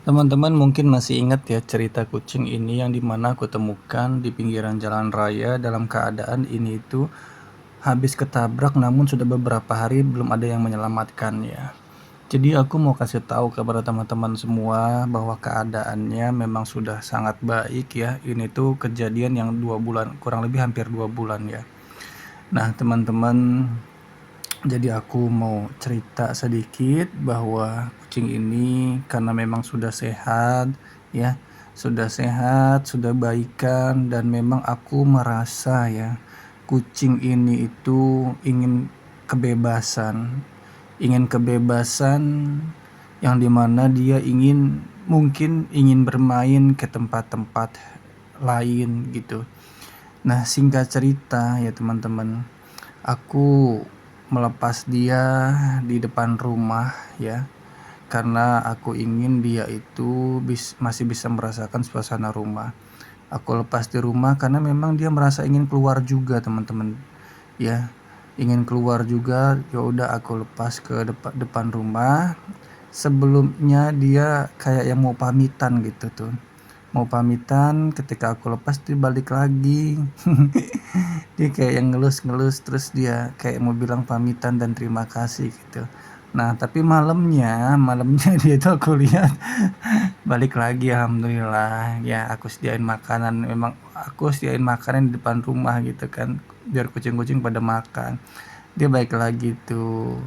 Teman-teman mungkin masih ingat ya cerita kucing ini yang dimana aku temukan di pinggiran jalan raya dalam keadaan ini itu habis ketabrak namun sudah beberapa hari belum ada yang menyelamatkannya. Jadi aku mau kasih tahu kepada teman-teman semua bahwa keadaannya memang sudah sangat baik ya. Ini tuh kejadian yang 2 bulan, kurang lebih hampir 2 bulan ya. Nah teman-teman, jadi aku mau cerita sedikit bahwa kucing ini karena memang sudah sehat ya, sudah baikan dan memang aku merasa ya, kucing ini itu ingin kebebasan yang dimana dia mungkin ingin bermain ke tempat-tempat lain gitu. Nah, singkat cerita ya teman-teman, aku melepas dia di depan rumah ya, karena aku ingin dia itu masih bisa merasakan suasana rumah. Aku lepas di rumah karena memang dia merasa ingin keluar juga teman-teman ya, ingin keluar juga. Ya udah aku lepas ke depan rumah. Sebelumnya dia kayak yang mau pamitan gitu tuh, mau pamitan. Ketika aku lepas dia balik lagi. Dia kayak yang ngelus-ngelus, terus dia kayak mau bilang pamitan dan terima kasih gitu. Nah tapi malamnya dia tuh aku lihat balik lagi. Alhamdulillah ya, aku sediain makanan di depan rumah gitu kan, biar kucing-kucing pada makan. Dia balik lagi tuh.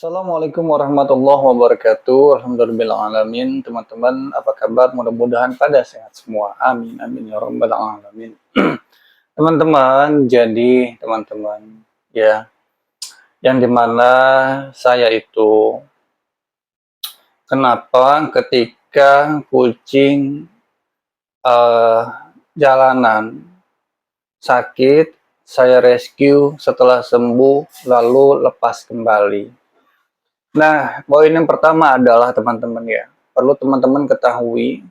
Assalamualaikum warahmatullahi wabarakatuh. Alhamdulillahirrahmanirrahim. Teman-teman, apa kabar? Mudah-mudahan pada sehat semua. Amin, amin ya rabbal alamin. Teman-teman, jadi teman-teman, ya, yang dimana saya itu kenapa ketika kucing uh, jalanan sakit, saya rescue, setelah sembuh lalu lepas kembali. Nah, poin yang pertama adalah teman-teman ya, perlu teman-teman ketahui.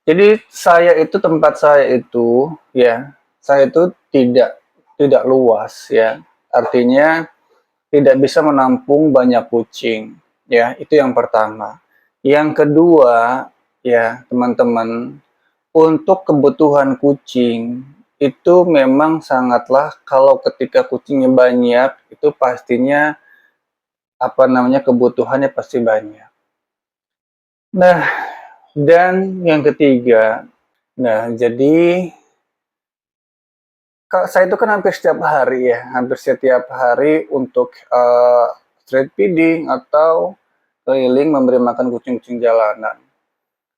Jadi tempat saya itu ya, saya itu tidak luas ya. Artinya tidak bisa menampung banyak kucing ya, itu yang pertama. Yang kedua ya, teman-teman, untuk kebutuhan kucing itu memang sangatlah, kalau ketika kucingnya banyak itu pastinya kebutuhannya pasti banyak. Nah, dan yang ketiga, jadi saya itu kan hampir setiap hari untuk street feeding atau keliling memberi makan kucing-kucing jalanan.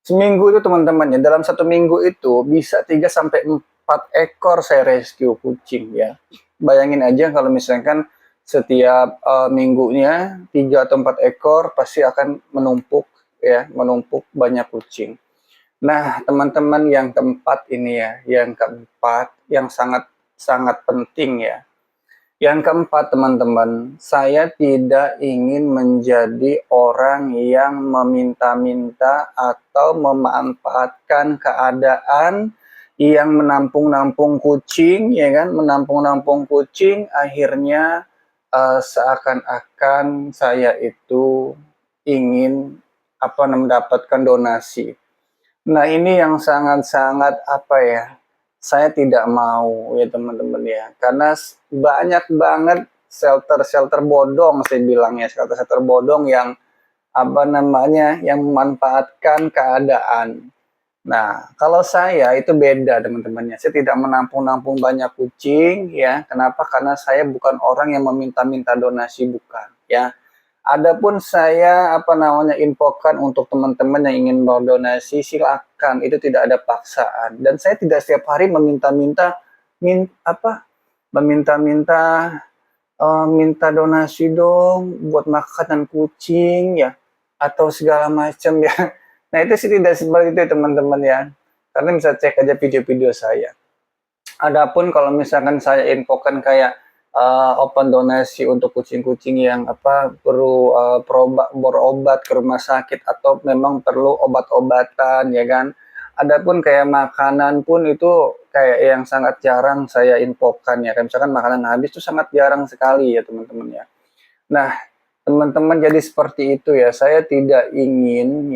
Seminggu itu teman-teman ya, dalam satu minggu itu bisa 3 sampai 4 ekor saya rescue kucing ya. Bayangin aja kalau misalkan setiap minggunya 3 atau 4 ekor pasti akan menumpuk ya, menumpuk banyak kucing. Nah, teman-teman, yang keempat ini ya, yang keempat yang sangat sangat penting ya. Yang keempat, teman-teman, saya tidak ingin menjadi orang yang meminta-minta atau memanfaatkan keadaan yang menampung-nampung kucing, ya kan, menampung-nampung kucing, akhirnya seakan-akan saya itu ingin mendapatkan donasi. Nah, ini yang sangat-sangat saya tidak mau ya teman-teman ya, karena banyak banget shelter-shelter bodong, saya bilang ya, shelter-shelter bodong yang yang memanfaatkan keadaan. Nah, kalau saya itu beda teman-teman ya, saya tidak menampung-nampung banyak kucing ya. Kenapa? Karena saya bukan orang yang meminta-minta donasi, bukan ya. Adapun saya infokan untuk teman-teman yang ingin berdonasi, silakan, itu tidak ada paksaan. Dan saya tidak setiap hari meminta-minta meminta-minta minta donasi dong buat makanan kucing ya, atau segala macam ya. Nah, itu sih tidak seperti itu teman-teman ya. Karena bisa cek aja video-video saya. Adapun kalau misalkan saya infokan kayak open donasi untuk kucing-kucing yang perlu berobat ke rumah sakit atau memang perlu obat-obatan ya kan. Adapun kayak makanan pun itu kayak yang sangat jarang saya infokan ya. Kayak misalkan makanan habis itu sangat jarang sekali ya teman-teman ya. Nah, teman-teman, jadi seperti itu ya. Saya tidak ingin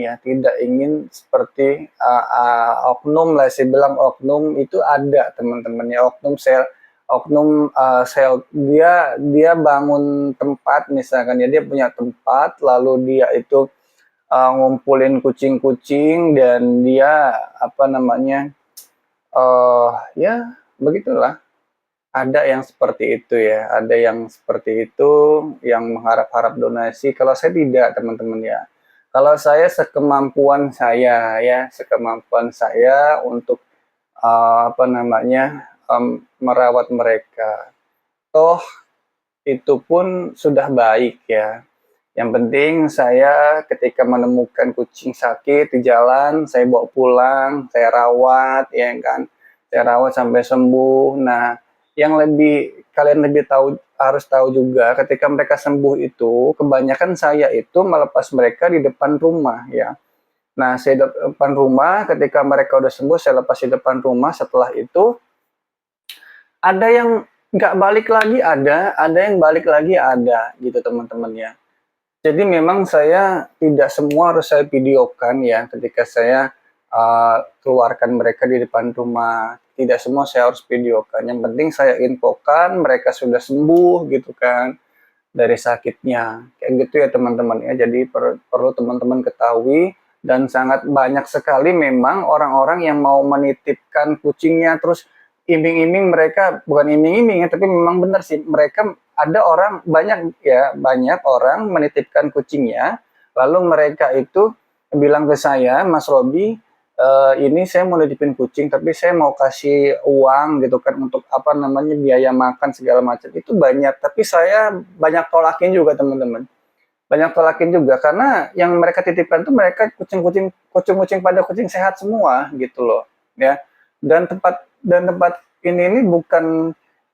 seperti oknum lah, saya bilang oknum itu ada teman-teman ya, dia bangun tempat misalkan ya, dia punya tempat lalu dia itu ngumpulin kucing-kucing dan dia ya begitulah. Ada yang seperti itu ya, ada yang seperti itu, yang mengharap-harap donasi. Kalau saya tidak, teman-teman ya. Kalau saya sekemampuan saya ya, sekemampuan saya untuk merawat mereka. Toh itu pun sudah baik ya. Yang penting saya ketika menemukan kucing sakit di jalan, saya bawa pulang, saya rawat ya kan. Saya rawat sampai sembuh. Nah, yang kalian lebih harus tahu juga, ketika mereka sembuh itu kebanyakan saya itu melepas mereka di depan rumah ya. Nah, saya di depan rumah, ketika mereka udah sembuh saya lepas di depan rumah. Setelah itu ada yang nggak balik lagi, ada yang balik lagi, ada gitu teman-teman ya. Jadi memang saya tidak semua harus saya videokan ya ketika saya keluarkan mereka di depan rumah. Tidak semua saya harus videokan. Yang penting saya infokan mereka sudah sembuh gitu kan dari sakitnya. Kayak gitu ya teman-teman ya. Jadi perlu teman-teman ketahui, dan sangat banyak sekali memang orang-orang yang mau menitipkan kucingnya terus iming-iming, mereka bukan iming-iming ya, tapi memang benar sih, mereka ada orang banyak orang menitipkan kucingnya, lalu mereka itu bilang ke saya, Mas Robi, ini saya mau nitipin kucing tapi saya mau kasih uang gitu kan untuk apa namanya biaya makan segala macam. Itu banyak, tapi saya banyak tolakin juga teman-teman. Banyak tolakin juga karena yang mereka titipkan tuh mereka kucing-kucing pada kucing sehat semua gitu loh, ya. Dan tempat ini bukan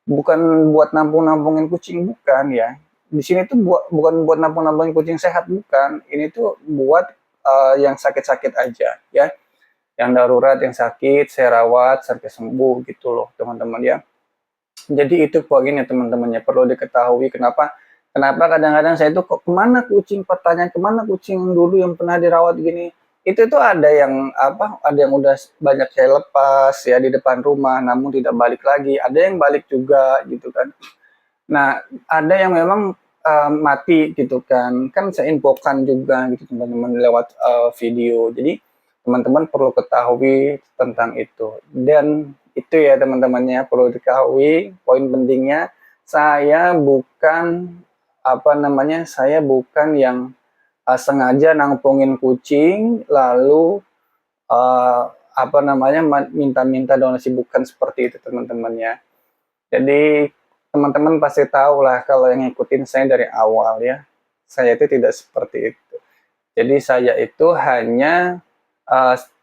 bukan buat nampung-nampungin kucing, bukan ya. Di sini tuh bukan buat nampung-nampungin kucing sehat, bukan. Ini tuh buat yang sakit-sakit aja ya. Yang darurat, yang sakit, saya rawat sampai sembuh gitu loh, teman-teman ya. Jadi itu poinnya teman-temannya perlu diketahui kenapa kenapa kadang-kadang saya itu kok kemana kucing, pertanyaan kemana kucing dulu yang pernah dirawat gini. Itu tuh ada yang udah banyak saya lepas ya di depan rumah namun tidak balik lagi, ada yang balik juga gitu kan. Nah, ada yang memang mati gitu kan. Kan saya infokan juga gitu teman-teman lewat video. Jadi teman-teman perlu ketahui tentang itu. Dan itu ya teman-temannya perlu diketahui poin pentingnya, saya bukan saya bukan yang sengaja nangpungin kucing lalu uh, minta-minta donasi, bukan seperti itu teman-temannya. Jadi teman-teman pasti tahu lah kalau yang ngikutin saya dari awal ya, saya itu tidak seperti itu. Jadi saya itu hanya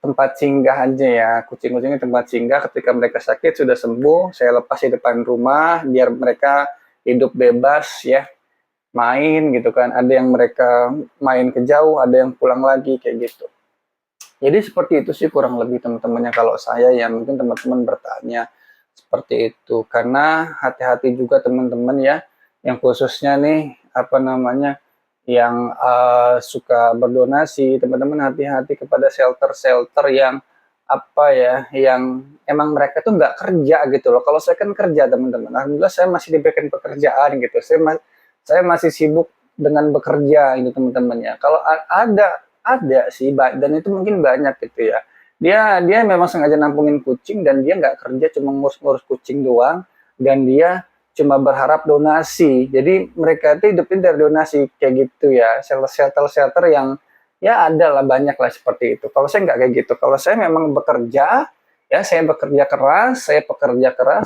tempat singgah aja ya, kucing-kucingnya tempat singgah ketika mereka sakit sudah sembuh, saya lepas di depan rumah biar mereka hidup bebas ya, main gitu kan. Ada yang mereka main ke jauh, ada yang pulang lagi kayak gitu. Jadi seperti itu sih kurang lebih teman-temannya kalau saya ya, mungkin teman-teman bertanya seperti itu. Karena hati-hati juga teman-teman ya, yang khususnya nih yang suka berdonasi, teman-teman hati-hati kepada shelter-shelter yang yang emang mereka tuh nggak kerja gitu loh. Kalau saya kan kerja teman-teman, alhamdulillah saya masih diberikan pekerjaan gitu. Saya masih sibuk dengan bekerja ini teman-teman ya. Kalau ada sih, dan itu mungkin banyak gitu ya. Dia memang sengaja nampungin kucing dan dia nggak kerja, cuma ngurus-ngurus kucing doang, dan dia cuma berharap donasi. Jadi mereka itu hidupin dari donasi kayak gitu ya. Shelter-shelter yang ya ada lah, banyak lah seperti itu. Kalau saya nggak kayak gitu. Kalau saya memang bekerja, ya saya pekerja keras,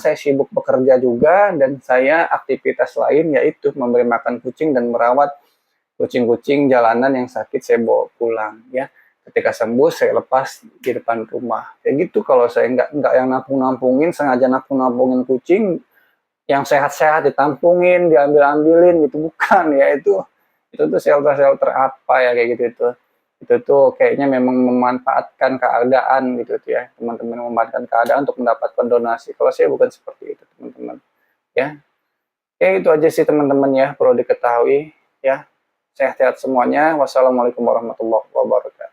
saya sibuk bekerja juga, dan saya aktivitas lain yaitu memberi makan kucing dan merawat kucing-kucing jalanan yang sakit saya bawa pulang ya. Ketika sembuh saya lepas di depan rumah. Kayak gitu kalau saya nggak yang nampung-nampungin, sengaja nampung-nampungin kucing yang sehat-sehat ditampungin, diambil-ambilin gitu, bukan ya. Itu tuh shelter-shelter apa ya kayak gitu itu tuh kayaknya memang memanfaatkan keadaan gitu tuh ya, teman-teman memanfaatkan keadaan untuk mendapatkan donasi. Kalau saya bukan seperti itu teman-teman ya. Itu aja sih teman-teman ya, perlu diketahui ya. Sehat-sehat semuanya. Wassalamualaikum warahmatullahi wabarakatuh.